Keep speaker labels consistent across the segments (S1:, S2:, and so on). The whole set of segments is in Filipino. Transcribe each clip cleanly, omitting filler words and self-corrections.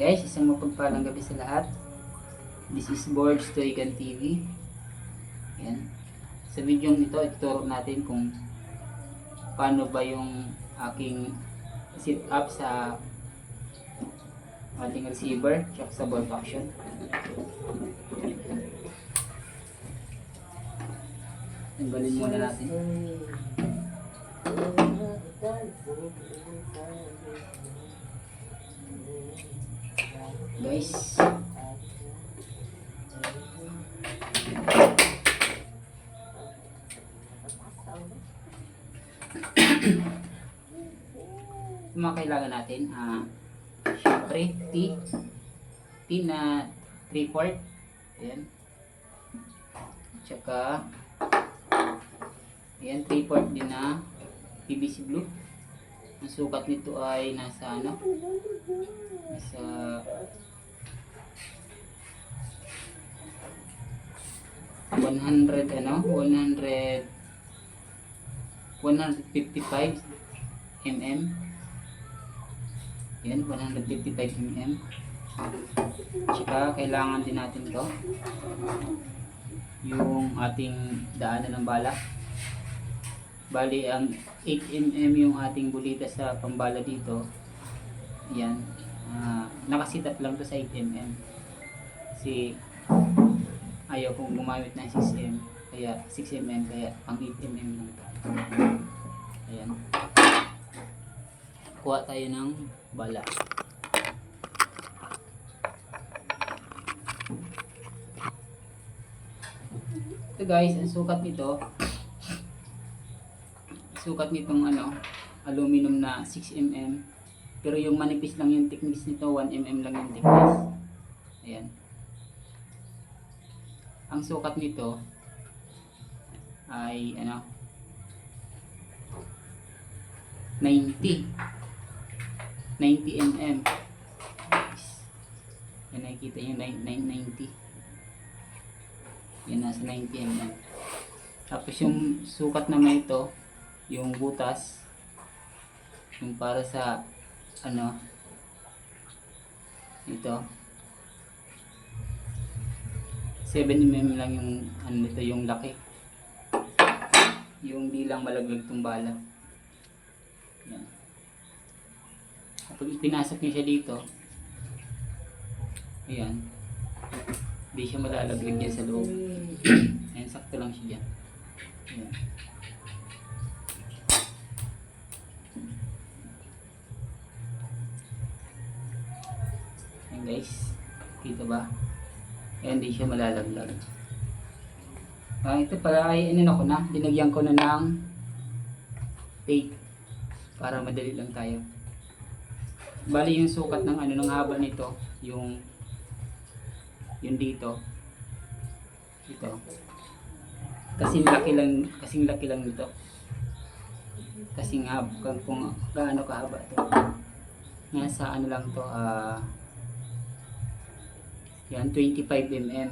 S1: Guys, isang mapagpalang gabi sa lahat. This is Boards Toygan TV. Yan. Sa video ito, ituturo natin kung paano ba yung aking sit up sa ating receiver at sa ball function. Tanggalin muna natin. Guys, yung mga kailangan natin, syempre T na 3/4, ayan, tsaka ayan 3/4 din na PVC blue. Ang sukat nito ay nasa nasa 155 mm. Yan, 155 mm. Tsaka kailangan din natin to yung ating daanan ng bala. Bali ang 8 mm yung ating bulita sa pambala dito. Yan, nakasit up lang to sa 8 mm kasi ayaw kong gumamit ng 6 mm, kaya 6 mm, kaya pang 8 mm lang to. Ayan, kuha tayo ng bala. Ito guys, ang sukat nitong aluminum na 6 mm, pero yung manipis lang yung thickness nito, 1 mm lang yung thickness. Ayan, ang sukat nito ay 90 mm. Yan, nakikita yung 90. Yan, nasa 90 mm. Tapos yung sukat naman ito, yung butas, yung para sa ito 7 mm lang yung nito, yung laki, yung di lang malaglag tong bala. Yan. Kapag pinasok niyo siya dito, ayan, hindi siya malalaglag yan sa loob. Ayan, sakto lang siya dyan. Ayan. Ayan guys, kita ba? Ayan, hindi siya malalaglag. Ito pala ay dinagyan ko na ng tape para madali lang tayo. Bali yung sukat ng ng haba nito, yung dito, ito, kasing laki lang nito, kasing haba, kung gaano kahaba to, nasa lang to, yan 25 mm.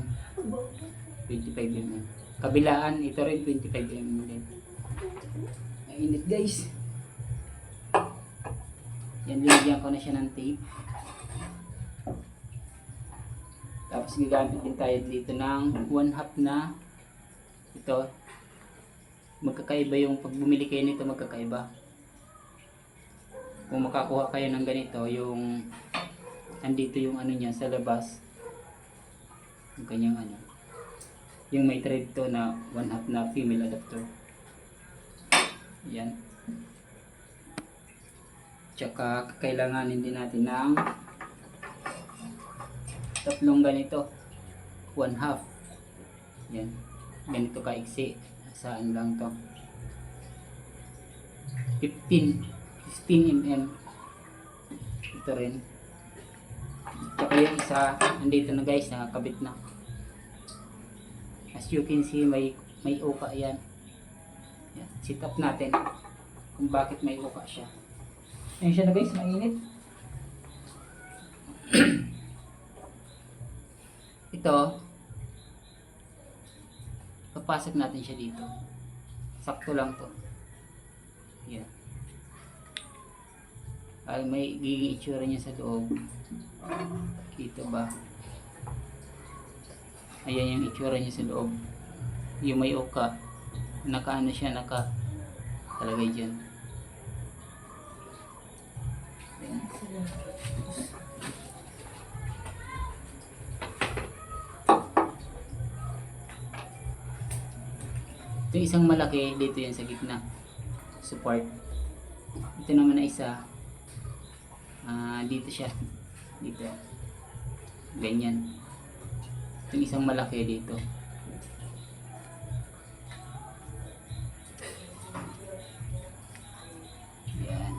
S1: 25 mm. Kabilaan, ito rin 25 mm din. Mainit guys. Yan, linagyan ko na siya ng tape. Tapos gagamit din tayo dito ng 1/2 na ito. Magkakaiba yung pag bumili kayo nito, magkakaiba. Kung makakuha kayo ng ganito, yung andito yung niya sa labas, yung kanyang yung may thread to na 1/2 na female adapter. Yan. Tsaka kailanganin din natin ng tatlong ganito, 1/2. Yan, ganito kaiksi. Saan lang to, 15 mm. Ito rin. Tsaka yung isa andito na guys, nakakabit na. As you can see, may uka yan. Yan, sit up natin kung bakit may uka siya. Ayan siya na guys, mainit. Ito, papasok natin siya dito. Sakto lang to. Yan. Ay, may giging itsura niya sa loob. Kita ba? Ayan yung itsura niya sa loob. Yung may uka. Nakaano siya, talagay dyan. Ayan. Ito isang malaki, dito yan sa gitna. Support. Ito naman na isa. Dito siya. Dito. Ganyan. Ito isang malaki dito. Yan.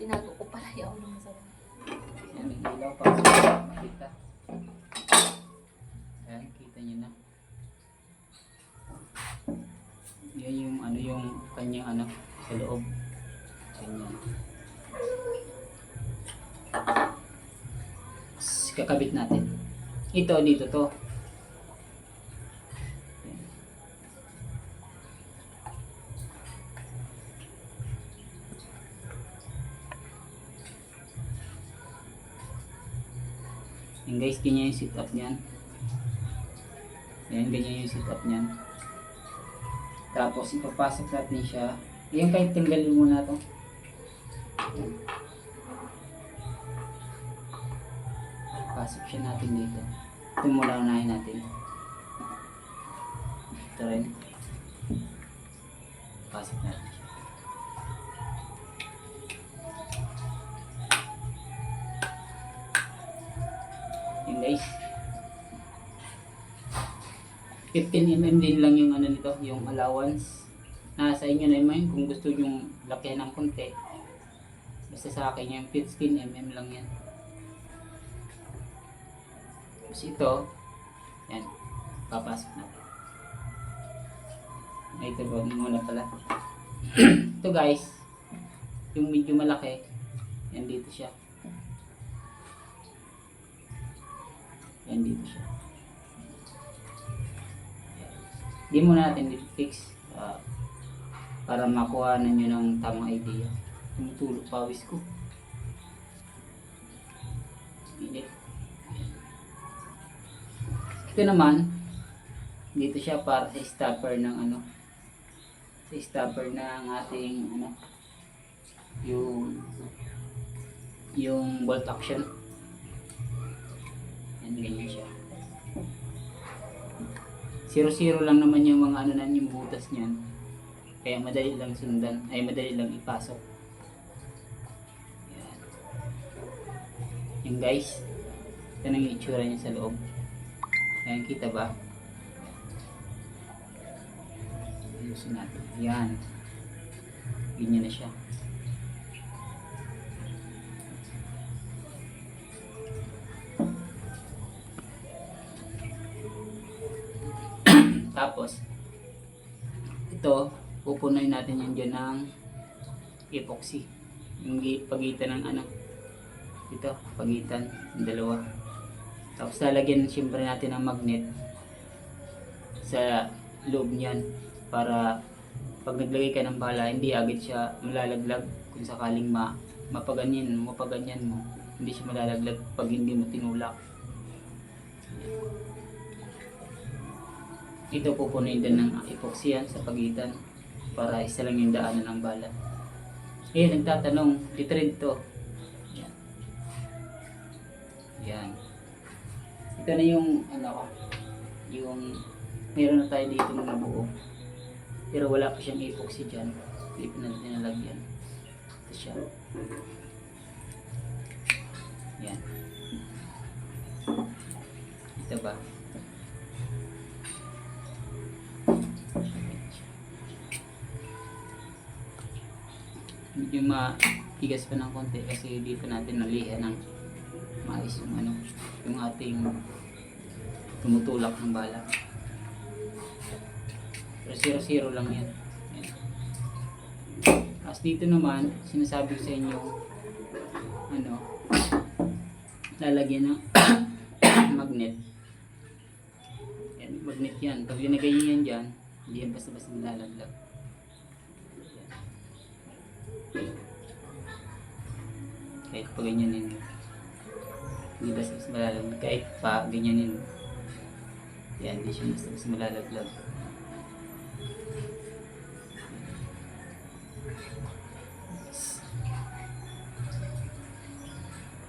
S2: Tinago ko pala yung ulo mo sa
S1: Yan, may ilaw pa. Makita. Ayan, kita nyo na. Yan yung yung kanyang sa loob. Ganyan. Kakabit natin. Ito, dito to. Yan guys, ganyan yung sit up niyan. Yan, ganyan yung sit up niyan. Tapos ipapasok natin siya. Yan, kahit tanggalin muna to. Yan. Pasok siya natin dito. Ito muna unahin natin. Ito rin. Pasok natin siya. Yan guys. 15mm din lang yung nito, yung allowance. Nasa inyo na naman kung gusto yung lakihan ng konti. Basta sa akin yung 15mm lang yan. Tapos ito, yan, papasok natin. Ito ba muna pala. Ito guys, yung medyo malaki, yan dito siya. Yan dito siya. Hindi muna natin i-fix para makuha na nyo ng tamang idea. Tumutulog pawis ko. Hindi. Ito naman, dito siya para sa stopper ng sa stopper ng ating yung bolt action. Yan, ganyan siya. 0-0 lang naman yung mga yung butas niyan. Kaya madali lang sundan, ay madali lang ipasok. Yan. Yan guys. Ito na yung itsura niya sa loob. Ayan, kita ba? Ayusin natin. Yan. Ganyan na siya. Tapos, ito, pupunoy natin yan dyan ng epoxy. Yung pagitan ng ito, pagitan ng dalawa. Tapos lalagyan siyempre natin ng magnet sa loob niyan para pag naglagay ka ng bala, hindi agad siya malalaglag kung sakaling mapaganyan mo, hindi siya malalaglag pag hindi mo tinulak. Ito pupunin din ng epoxy yan sa pagitan para isa lang yung daanan ng bala. Nagtatanong, i-thread to. Yan. Yan. Ito na yung yung meron na tayo dito na nabuo. Pero wala pa siyang epoxy dyan. Hindi pa natin nalagyan. Ito siya. Yan. Ito ba? Medyo matigas pa ng konti kasi dito natin nalihan ng mais yung ating tumutulak ng bala. Pero 0-0 lang yan. As dito naman, sinasabi ko sa inyo, lalagyan ng magnet. Yan, magnet yan. Pag linagay nyo yan dyan, Hindi yan basta-basta nilalaglag. Kahit pa ganyanin mo. Hindi basta-basta malalaglag. Kahit pa ganyanin mo. Yan, hindi siya basta-basta malalaglag.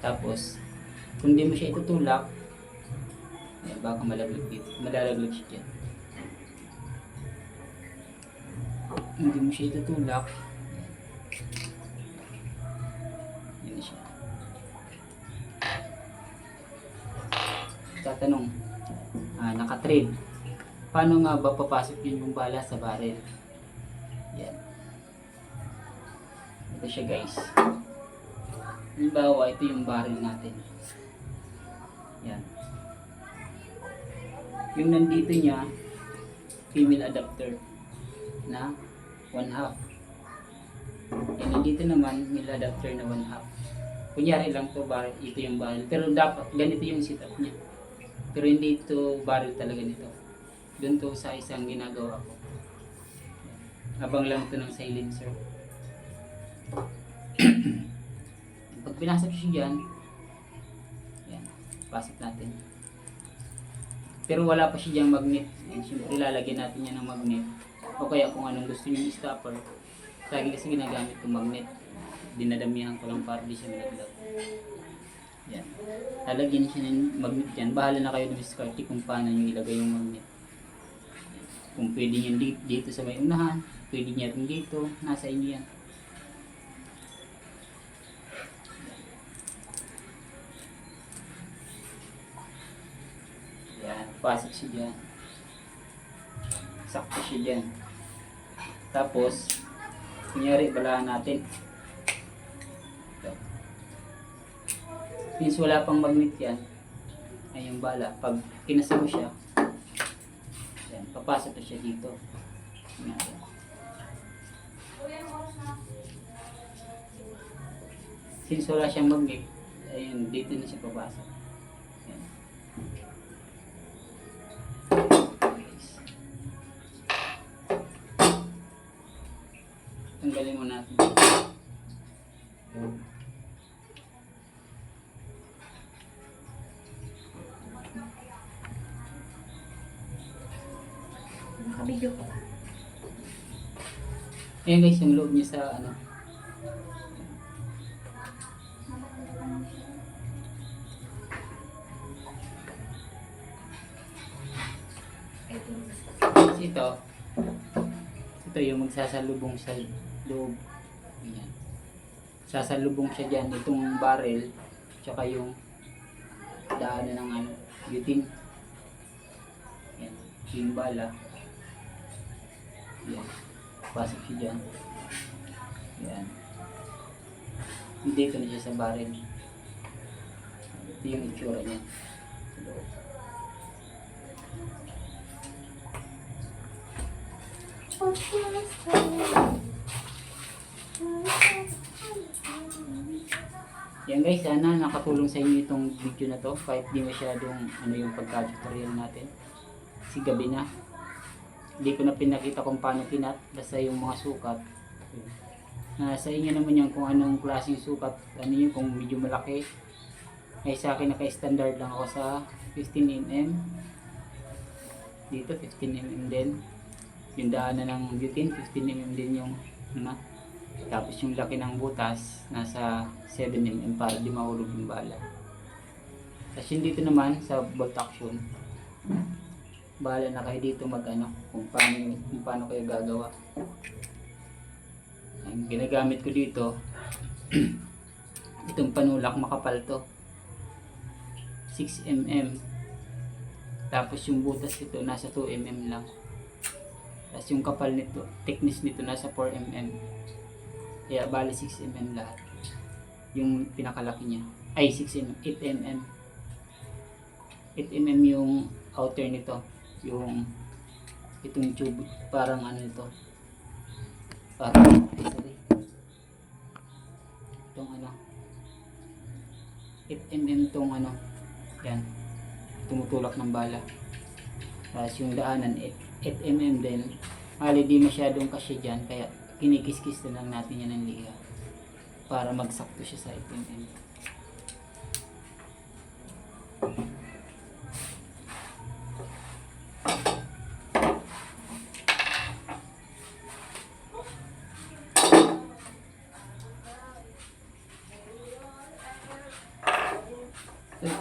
S1: Tapos, kung di mo siya itutulak, ayan, baka malalaglag dito. Malalaglag siya dyan. Hindi mo siya itutulak, yan na siya. Tatanong, naka-thread. Paano nga ba papasok yun yung bala sa barrel? Yan. Ito siya guys. Halimbawa, ito yung barrel natin. Yan. Yung nandito niya, female adapter na 1/2. Yan, nandito naman, male adapter na 1/2. Kunyari lang to barrel, ito yung barrel. Pero dapat, ganito yung setup niya. Pero hindi ito barrel talaga nito. Doon to sa isang ginagawa ko. Abang lang to ng silencer. Pag pinasok siya dyan, yan, pasok natin. Pero wala pa siya dyan magnet. Yan, siyempre lalagyan natin yan ng magnet. O kaya kung anong gusto nyo stopper. Lagi kasi ginagamit yung magnet. Dinadamihan ko lang para di siya malaglag. Yan. Lalagyan siya ng magnet dyan. Bahala na kayo dumiskarte kung paano nyo ilagay yung magnet. Kung pwede nyo dito sa may unahan, pwede nyo rin dito, nasa inyo yan. Pasok siya dyan. Sakto siya dyan. Tapos, kunyari, balaan natin. Ito. Since wala pang magnet yan, ay yung bala, pag kinasa mo siya, yan, papasok na siya dito. Yan. Since wala siyang magnet, ayun, dito na siya papasok. Yan. Tanggalin mo natin.
S2: Nakabidyo ko ba?
S1: Ayan guys, yung loob niya sa ano. Kasi ito yung magsasalubong sa loob. Ayan. Sasalubong siya dyan, itong barrel, tsaka yung daanan ng ano, butane. Ayan, yung bala. Ayan, pasok siya dyan. Ayan. Dito na siya sa barrel. Ito yung itsura niya. Sa loob. Yan guys, sana nakatulong sa inyo itong video na to kahit di masyadong ano yung pagka-tutorial natin. Kasi gabi na. Hindi ko na pinakita kung paano pinat, basta yung mga sukat. Sa inyo naman yung kung anong klaseng sukat, ano yung kung medyo malaki. Ay sa akin naka-standard lang ako sa 15mm. Dito 15mm din. Yung daanan ng butane, 15mm din yung ano. Tapos yung laki ng butas, nasa 7mm para di mahulog yung bala. Tapos yung dito naman sa bolt action, bahala na kayo dito mag ano, kung paano kayo gagawa. Ang ginagamit ko dito, itong panulak makapal to, 6mm. Tapos yung butas ito nasa 2mm lang. Tapos yung kapal nito, thickness nito nasa 4mm. Kaya bali 6mm lahat. Yung pinakalaki niya. Ay 6mm, 8mm. 8mm yung outer nito. Yung itong tube, parang ano ito. Parang, sorry. Itong ano. 8mm itong ano. Yan. Tumutulak ng bala. Tapos yung daanan 8mm din. hali di masyadong kasya dyan, kaya kinikis-kis na lang natin yan ng liga para magsakto siya sa 8mm.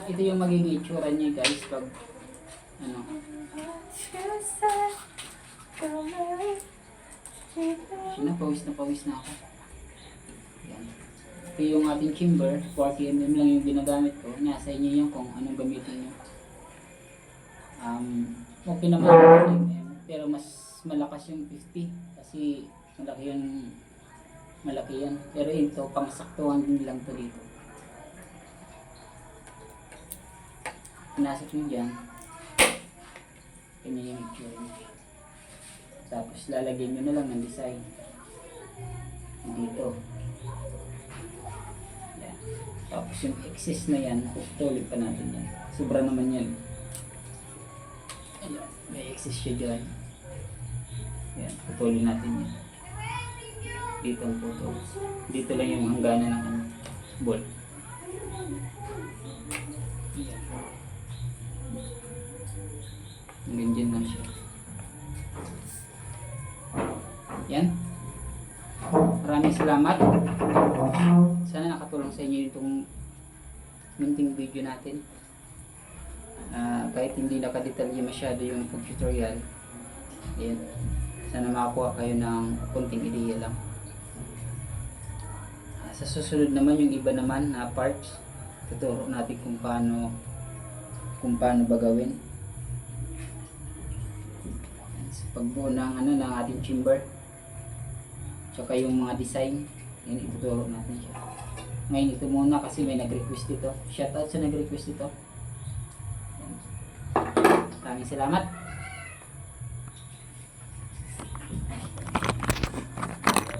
S1: Ito yung magiging itsura niya guys pag ano. Na pawis na ako. Yan. Ito yung ating chamber, 40mm lang yung ginagamit ko. Nasa inyo yung kung anong gamitin nyo. Okay naman 40mm, pero mas malakas yung 50 kasi malaki yan. Pero ito, pangsaktuhan din lang to dito. Pinasok nyo dyan, ganyan yung itsura nyo. Tapos lalagyan nyo na lang ng design dito. Yan. Tapos yung excess na yan, tuloy pa natin yan. Sobra naman yan. Ayan, may excess siya dyan. Yan, putulin natin yan. Dito ang putol. Dito lang yung hangganan ng bolt. Yan. Ganyan lang siya. Yan. Maraming salamat. Sana nakatulong sa inyo itong munting video natin. Kahit hindi nakadetalye masyado yung tutorial, yan. Sana makakuha kayo ng kunting ideya lang. Sa susunod naman yung iba naman na parts, tuturo natin kung paano ba gawin. Sa pagbuo ng ng ating chamber. Tsaka yung mga design, yan ituturo natin siya. Ngayon ito muna kasi may nag-request dito. Shoutout sa nag-request dito. Maraming salamat.